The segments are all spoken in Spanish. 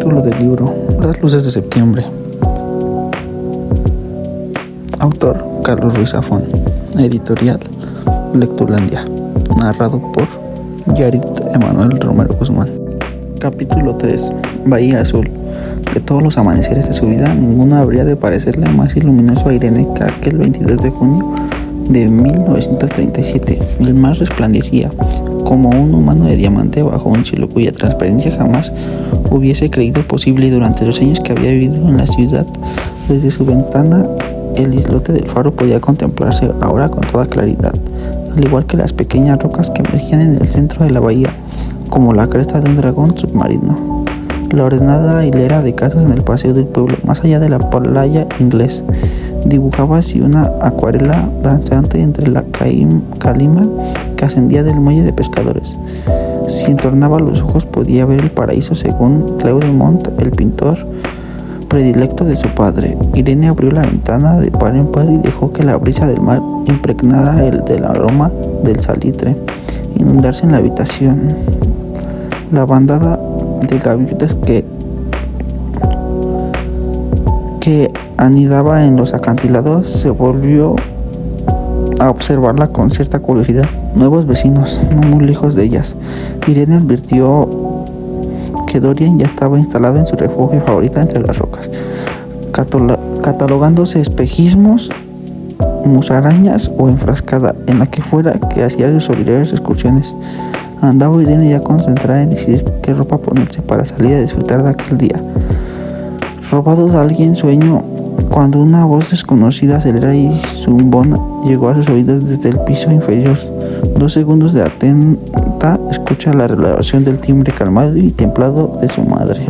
Título del libro: Las luces de septiembre. Autor: Carlos Ruiz Zafón. Editorial: Lectulandia. Narrado por Yarit Emanuel Romero Guzmán. Capítulo 3. Bahía Azul. De todos los amaneceres de su vida, ninguno habría de parecerle más luminoso a Irene que aquel 22 de junio de 1937. El mar resplandecía como un humano de diamante bajo un cielo cuya transparencia jamás hubiese creído posible, y durante los años que había vivido en la ciudad, desde su ventana el islote del faro podía contemplarse ahora con toda claridad, al igual que las pequeñas rocas que emergían en el centro de la bahía, como la cresta de un dragón submarino. La ordenada hilera de casas en el paseo del pueblo, más allá de la playa inglés, dibujaba así una acuarela danzante entre la calima que ascendía del muelle de pescadores. Si entornaba los ojos podía ver el paraíso, según Claudemont, el pintor predilecto de su padre. Irene abrió la ventana de par en par y dejó que la brisa del mar impregnara el del aroma del salitre inundarse en la habitación. La bandada de gaviotas que anidaba en los acantilados se volvió a observarla con cierta curiosidad. Nuevos vecinos, no muy lejos de ellas. Irene advirtió que Dorian ya estaba instalado en su refugio favorito entre las rocas, catalogándose espejismos, musarañas o enfrascada en la que fuera que hacía sus solitarias excursiones. Andaba Irene ya concentrada en decidir qué ropa ponerse para salir a disfrutar de aquel día. Robado de alguien sueño, cuando una voz desconocida, acelera y zumbona llegó a sus oídos desde el piso inferior. 2 segundos de atenta escucha la revelación del timbre calmado y templado de su madre,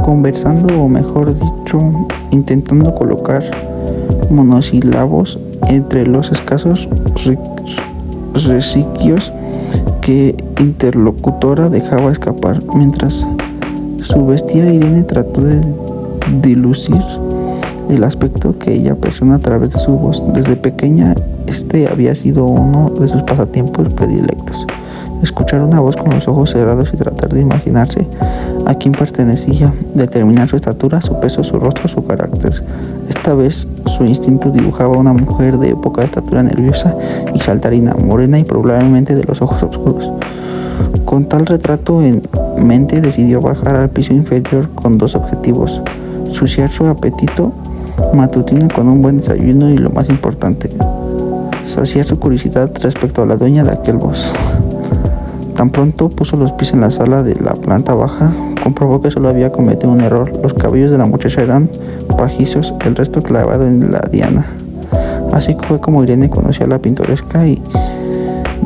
conversando, o mejor dicho, intentando colocar monosílabos entre los escasos resquicios que interlocutora dejaba escapar. Mientras subvestía, Irene trató de dilucir el aspecto que ella percibió a través de su voz. Desde pequeña, había sido uno de sus pasatiempos predilectos: escuchar una voz con los ojos cerrados y tratar de imaginarse a quién pertenecía, determinar su estatura, su peso, su rostro, su carácter. Esta vez su instinto dibujaba a una mujer de poca estatura, nerviosa y saltarina, morena y probablemente de los ojos oscuros. Con tal retrato en mente, decidió bajar al piso inferior con 2 objetivos: saciar su apetito matutino con un buen desayuno y, lo más importante, saciar su curiosidad respecto a la dueña de aquel voz. Tan pronto puso los pies en la sala de la planta baja, comprobó que solo había cometido un error. Los cabellos de la muchacha eran pajizos, el resto clavado en la diana. Así fue como Irene conoció a la pintoresca y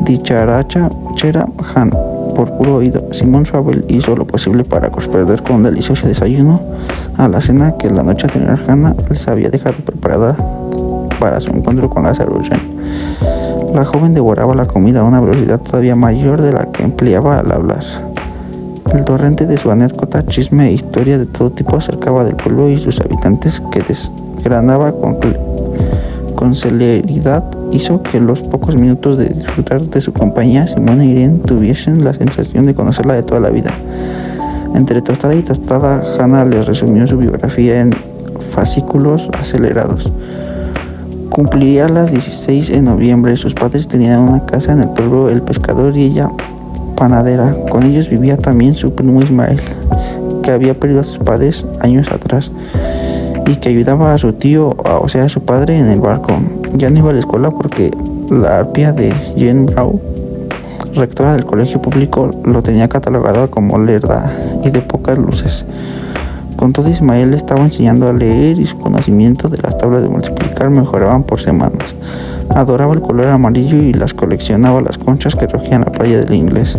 dicharachera Han por puro oído. Simón Schwabel hizo lo posible para corresponder con un delicioso desayuno a la cena que la noche anterior Hannah les había dejado preparada para su encuentro con Lázaro Wren. La joven devoraba la comida a una velocidad todavía mayor de la que empleaba al hablar. El torrente de su anécdota, chisme e historias de todo tipo acerca del pueblo y sus habitantes, que desgranaba con celeridad, hizo que los pocos minutos de disfrutar de su compañía, Simón e Irene tuviesen la sensación de conocerla de toda la vida. Entre tostada y tostada, Hannah les resumió su biografía en fascículos acelerados. Cumpliría las 16 de noviembre. Sus padres tenían una casa en el pueblo, el pescador y ella panadera. Con ellos vivía también su primo Ismael, que había perdido a sus padres años atrás y que ayudaba a su tío, o sea, a su padre, en el barco. Ya no iba a la escuela porque la arpía de Jane Brown, rectora del colegio público, lo tenía catalogado como lerda y de pocas luces. Con todo, Ismael le estaba enseñando a leer y su conocimiento de las tablas de multiplicar mejoraban por semanas. Adoraba el color amarillo y las coleccionaba las conchas que regían la playa del inglés.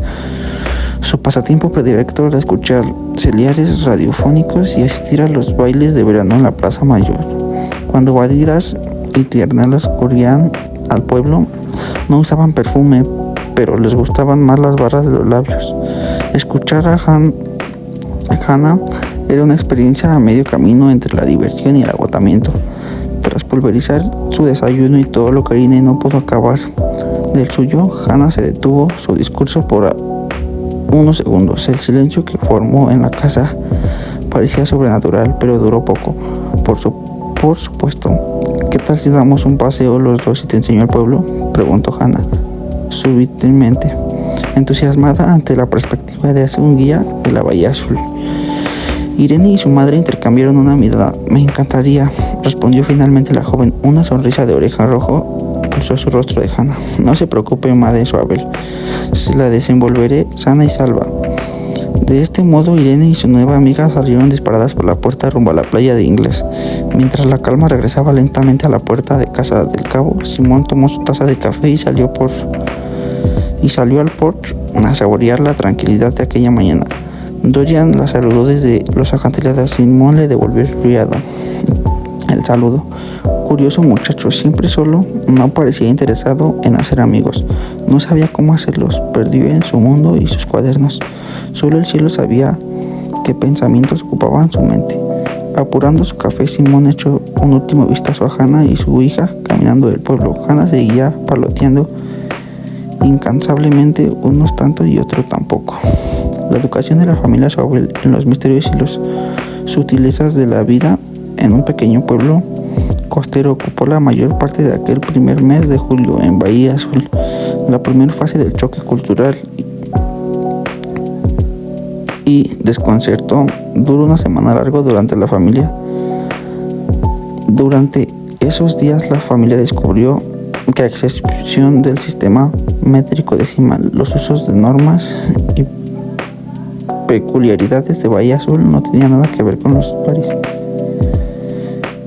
Su pasatiempo predilecto era escuchar seriales radiofónicos y asistir a los bailes de verano en la Plaza Mayor. Cuando vadidas y tiernelas corrían al pueblo, no usaban perfume, pero les gustaban más las barras de los labios. Escuchar a Hannah era una experiencia a medio camino entre la diversión y el agotamiento. Tras pulverizar su desayuno y todo lo que Irene no pudo acabar del suyo, Hannah se detuvo su discurso unos segundos. El silencio que formó en la casa parecía sobrenatural, pero duró poco. Por supuesto. ¿Qué tal si damos un paseo los dos y te enseño el pueblo?, preguntó Hannah, súbitamente, entusiasmada ante la perspectiva de hacer un guía de la Bahía Azul. Irene y su madre intercambiaron una mirada. Me encantaría, respondió finalmente la joven. Una sonrisa de oreja rojo cruzó su rostro de Hannah. No se preocupe, madre Suabel, se la desenvolveré sana y salva. De este modo, Irene y su nueva amiga salieron disparadas por la puerta rumbo a la playa de Inglés. Mientras la calma regresaba lentamente a la puerta de casa del cabo, Simón tomó su taza de café y salió al porche a saborear la tranquilidad de aquella mañana. Dorian la saludó desde los acantilados. Simón le devolvió el saludo. Curioso muchacho, siempre solo, no parecía interesado en hacer amigos. No sabía cómo hacerlos, perdido en su mundo y sus cuadernos. Solo el cielo sabía qué pensamientos ocupaban su mente. Apurando su café, Simón echó un último vistazo a Hannah y su hija caminando del pueblo. Hannah seguía paloteando incansablemente, unos tanto y otro tampoco. La educación de la familia Suabel en los misterios y las sutilezas de la vida en un pequeño pueblo costero ocupó la mayor parte de aquel primer mes de julio en Bahía Azul. La primera fase del choque cultural y desconcertó duró una semana larga durante la familia. Durante esos días la familia descubrió que, a excepción del sistema métrico decimal, los usos de normas y peculiaridades de Bahía Azul no tenían nada que ver con los París.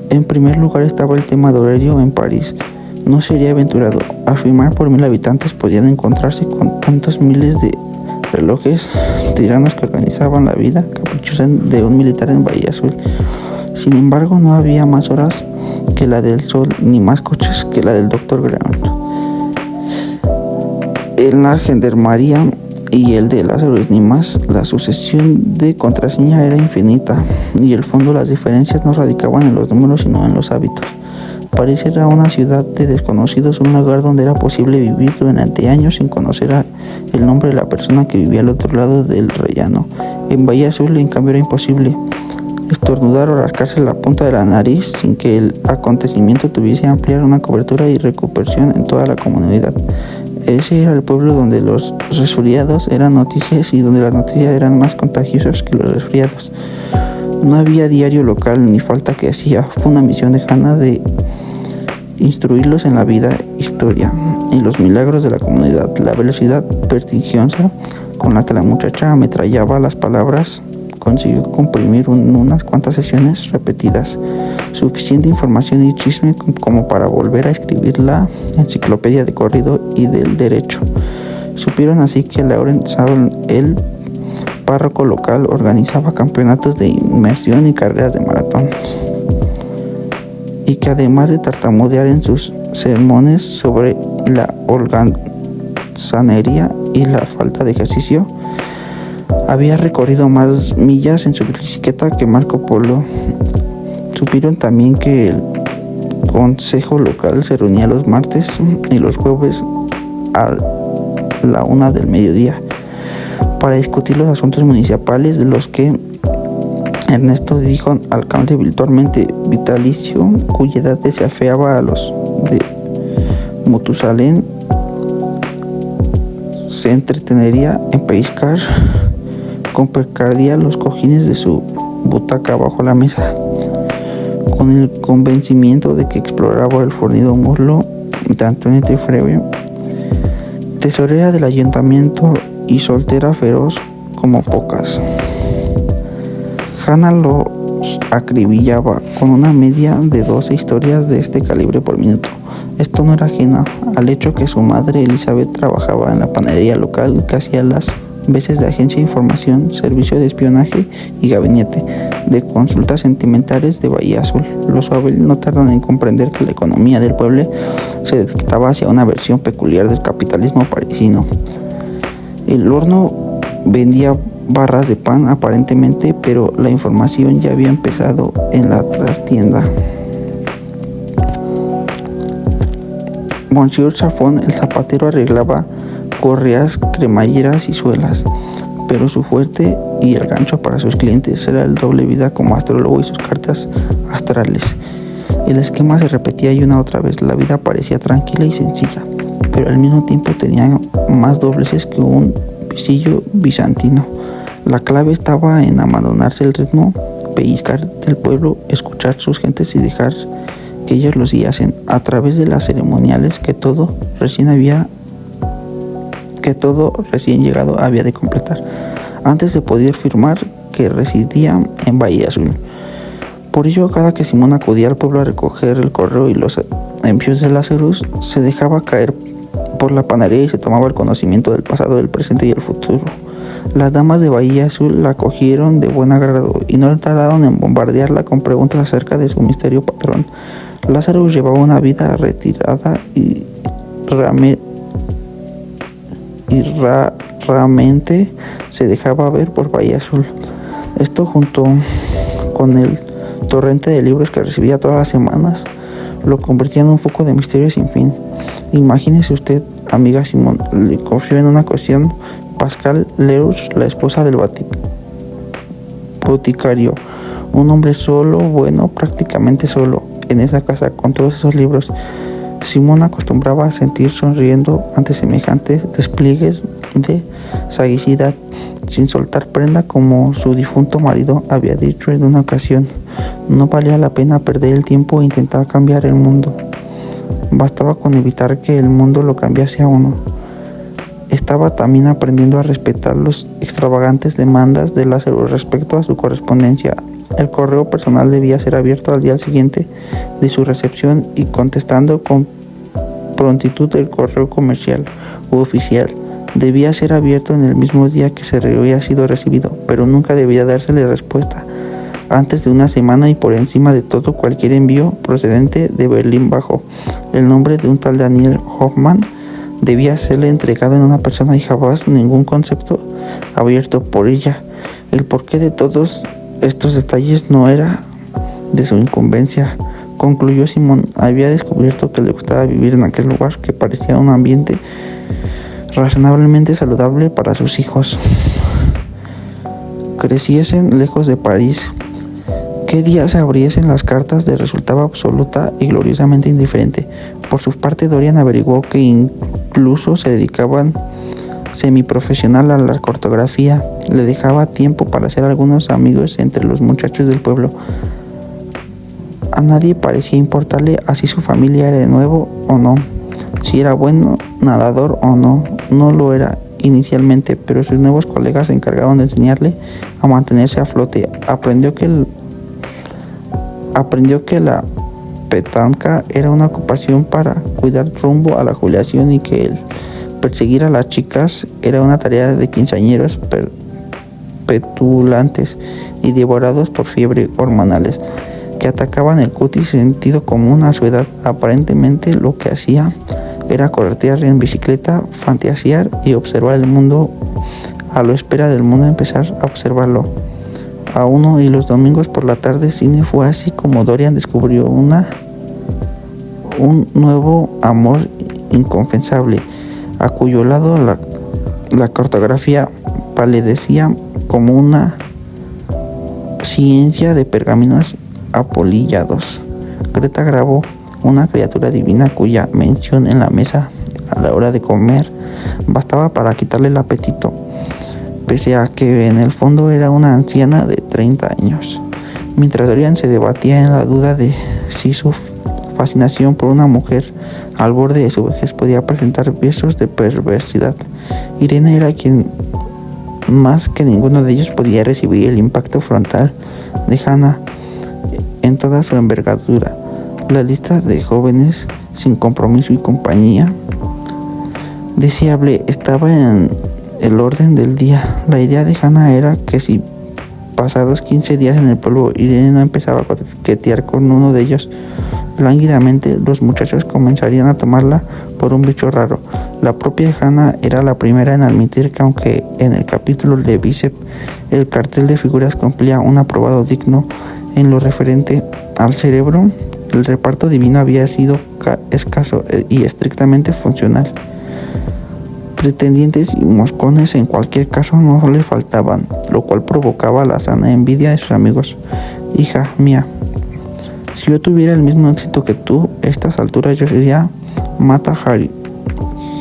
En primer lugar estaba el tema de horario. En París no sería aventurado afirmar por 1000 habitantes podían encontrarse con tantos miles de relojes tiranos que organizaban la vida caprichosa de un militar en Bahía Azul. Sin embargo, no había más horas que la del sol, ni más coches que la del Dr. Brown. En la gendarmería y el de Lázaro, ni más. La sucesión de contraseña era infinita, y el fondo las diferencias no radicaban en los números sino en los hábitos. París era una ciudad de desconocidos, un lugar donde era posible vivir durante años sin conocer el nombre de la persona que vivía al otro lado del rellano. En Bahía Azul, en cambio, era imposible estornudar o rascarse la punta de la nariz sin que el acontecimiento tuviese ampliar una cobertura y repercusión en toda la comunidad. Ese era el pueblo donde los resfriados eran noticias y donde las noticias eran más contagiosas que los resfriados. No había diario local ni falta que hacía. Fue una misión de Hannah de instruirlos en la vida, historia y los milagros de la comunidad. La velocidad vertiginosa con la que la muchacha ametrallaba las palabras consiguió comprimir en unas cuantas sesiones repetidas suficiente información y chisme como para volver a escribir la enciclopedia de corrido y del derecho. Supieron así que Laurent Sablon, el párroco local, organizaba campeonatos de inmersión y carreras de maratón, y que además de tartamudear en sus sermones sobre la holgazanería y la falta de ejercicio, había recorrido más millas en su bicicleta que Marco Polo. Supieron también que el consejo local se reunía los martes y los jueves a la 1 del mediodía para discutir los asuntos municipales, de los que Ernesto dijo alcalde virtualmente vitalicio, cuya edad desafiaba a los de Matusalén. Se entretenería en pescar con picardía los cojines de su butaca bajo la mesa, con el convencimiento de que exploraba el fornido muslo de Antonieta Freve, tesorera del ayuntamiento y soltera feroz como pocas. Hannah los acribillaba con una media de 12 historias de este calibre por minuto. Esto no era ajeno al hecho que su madre Elizabeth trabajaba en la panadería local, que hacía las veces de agencia de información, servicio de espionaje y gabinete de consultas sentimentales de Bahía Azul. Los Suabel no tardan en comprender que la economía del pueblo se desdictaba hacia una versión peculiar del capitalismo parisino. El horno vendía barras de pan aparentemente, pero la información ya había empezado en la trastienda. Monsieur Chafón, el zapatero, arreglaba correas, cremalleras y suelas. pero su fuerte y el gancho para sus clientes era el doble vida como astrólogo y sus cartas astrales. El esquema se repetía y una otra vez. La vida parecía tranquila y sencilla, pero al mismo tiempo tenía más dobleces que un visillo bizantino. La clave estaba en abandonarse el ritmo, pellizcar del pueblo, escuchar sus gentes y dejar que ellos lo guiasen a través de las ceremoniales que todo recién llegado había de completar, antes de poder afirmar que residía en Bahía Azul. Por ello, cada que Simón acudía al pueblo a recoger el correo y los envíos de Lazarus, se dejaba caer por la panadería y se tomaba el conocimiento del pasado, del presente y el futuro. Las damas de Bahía Azul la acogieron de buen agrado y no tardaron en bombardearla con preguntas acerca de su misterioso patrón. Lazarus llevaba una vida retirada y raramente se dejaba ver por Bahía Azul. Esto, junto con el torrente de libros que recibía todas las semanas, lo convertía en un foco de misterio sin fin. Imagínese usted, amiga Simón, le confió en una ocasión Pascal Leroux, la esposa del boticario, un hombre solo, bueno, prácticamente solo, en esa casa con todos esos libros. Simón acostumbraba a sentir sonriendo ante semejantes despliegues de sagacidad, sin soltar prenda, como su difunto marido había dicho en una ocasión. No valía la pena perder el tiempo e intentar cambiar el mundo. Bastaba con evitar que el mundo lo cambiase a uno. Estaba también aprendiendo a respetar las extravagantes demandas de Lázaro respecto a su correspondencia. El correo personal debía ser abierto al día siguiente de su recepción y contestando con prontitud el correo comercial u oficial debía ser abierto en el mismo día que se había sido recibido, pero nunca debía dársele respuesta antes de una semana, y por encima de todo, cualquier envío procedente de Berlín bajo el nombre de un tal Daniel Hoffman debía serle entregado en una persona y jamás ningún concepto abierto por ella. El porqué de todos estos detalles no era de su incumbencia, concluyó Simón. Había descubierto que le gustaba vivir en aquel lugar, que parecía un ambiente razonablemente saludable para sus hijos. Creciesen lejos de París. ¿Qué día se abriesen las cartas? Le resultaba absoluta y gloriosamente indiferente. Por su parte, Dorian averiguó que incluso se dedicaban semiprofesional a la cartografía. Le dejaba tiempo para hacer algunos amigos entre los muchachos del pueblo. A nadie parecía importarle si su familia era de nuevo o no, si era bueno nadador o no. No lo era inicialmente, pero sus nuevos colegas se encargaron de enseñarle a mantenerse a flote. Aprendió que la petanca era una ocupación para cuidar rumbo a la jubilación y que el perseguir a las chicas era una tarea de quinceañeros petulantes y devorados por fiebre hormonales que atacaban el cutis sentido común a su edad. Aparentemente lo que hacía era corretear en bicicleta, fantasear y observar el mundo a la espera del mundo empezar a observarlo a uno, y los domingos por la tarde cine. Fue así como Dorian descubrió un nuevo amor inconfesable, a cuyo lado la cartografía palidecía como una ciencia de pergaminos apolillados. Greta grabó una criatura divina cuya mención en la mesa a la hora de comer bastaba para quitarle el apetito, pese a que en el fondo era una anciana de 30 años. Mientras Dorian se debatía en la duda de si su fascinación por una mujer al borde de su vejez podía presentar visos de perversidad, Irene era quien más que ninguno de ellos podía recibir el impacto frontal de Hannah en toda su envergadura. La lista de jóvenes sin compromiso y compañía deseable estaba en el orden del día. La idea de Hannah era que si pasados 15 días en el pueblo Irene no empezaba a coquetear con uno de ellos lánguidamente, los muchachos comenzarían a tomarla por un bicho raro. La propia Hannah era la primera en admitir que, aunque en el capítulo de Bicep el cartel de figuras cumplía un aprobado digno en lo referente al cerebro, el reparto divino había sido escaso y estrictamente funcional. Pretendientes y moscones en cualquier caso no le faltaban, lo cual provocaba la sana envidia de sus amigos. Hija mía, si yo tuviera el mismo éxito que tú, a estas alturas yo sería Mata Hari,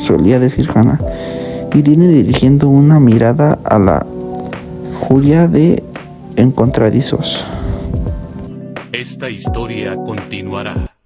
solía decir Hannah. Irene dirigiendo una mirada a la Julia de Encontradizos. Esta historia continuará.